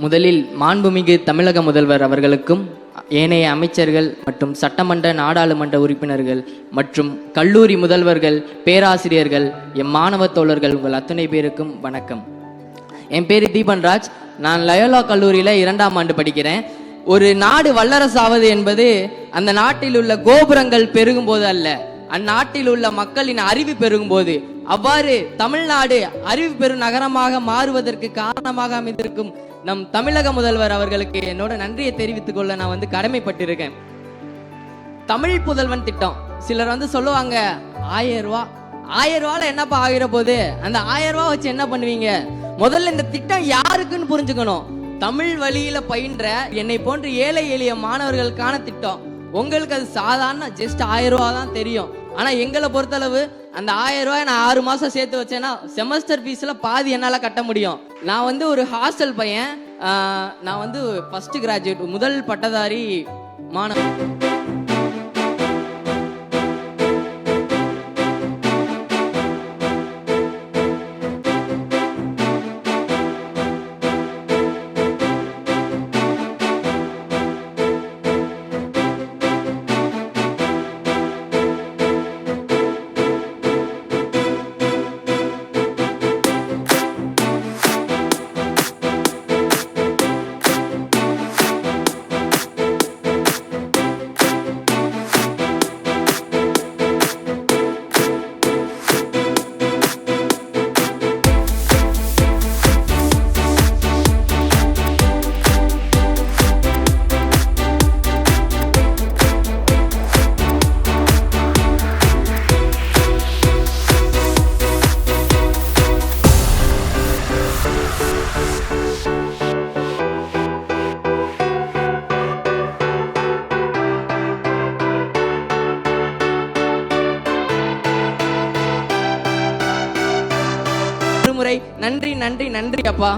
முதலில் மாண்புமிகு தமிழக முதல்வர் அவர்களுக்கும் ஏனைய அமைச்சர்கள் மற்றும் சட்டமன்ற நாடாளுமன்ற உறுப்பினர்கள் மற்றும் கல்லூரி முதல்வர்கள், பேராசிரியர்கள், எம் மாணவ தோழர்கள் உங்கள் அத்தனை பேருக்கும் வணக்கம். என் பேர் தீபன்ராஜ். நான் லயோலா கல்லூரியில் 2ஆம் ஆண்டு படிக்கிறேன். ஒரு நாடு வல்லரசாவது என்பது அந்த நாட்டில் உள்ள கோபுரங்கள் பெருகும் போது அல்ல, அந்நாட்டில் உள்ள மக்களின் அறிவு பெருகும் போது. அவ்வாறு தமிழ்நாடு அறிவு பெரும் நகரமாக மாறுவதற்கு காரணமாக அமைந்திருக்கும் நம் தமிழக முதல்வர் அவர்களுக்கு என்னோட நன்றியை தெரிவித்துக் கொள்ள நான் கடமைப்பட்டிருக்கேன். தமிழ் புதல்வன் திட்டம், சிலர் சொல்லுவாங்க 1000 ரூபா, 1000 ரூபால என்னப்பா ஆகிற போது, அந்த 1000 ரூபா வச்சு என்ன பண்ணுவீங்க? முதல்ல இந்த திட்டம் யாருக்குன்னு புரிஞ்சுக்கணும். தமிழ் வழியில பயின்ற என்னை போன்ற ஏழை எளிய மாணவர்களுக்கான திட்டம். உங்களுக்கு அது சாதாரண ஜஸ்ட் 1000 ரூபா தான் தெரியும். ஆனா எங்களை பொறுத்தளவு அந்த 1000 ரூபாய் நான் 6 மாசம் சேர்த்து வச்சேன்னா செமஸ்டர் ஃபீஸ்ல பாதி என்னால கட்ட முடியும். நான் ஒரு ஹாஸ்டல் பையன். நான் ஃபர்ஸ்ட் கிராஜுவேட், முதல் பட்டதாரி மாணவன். நன்றி நன்றி நன்றி அப்பா.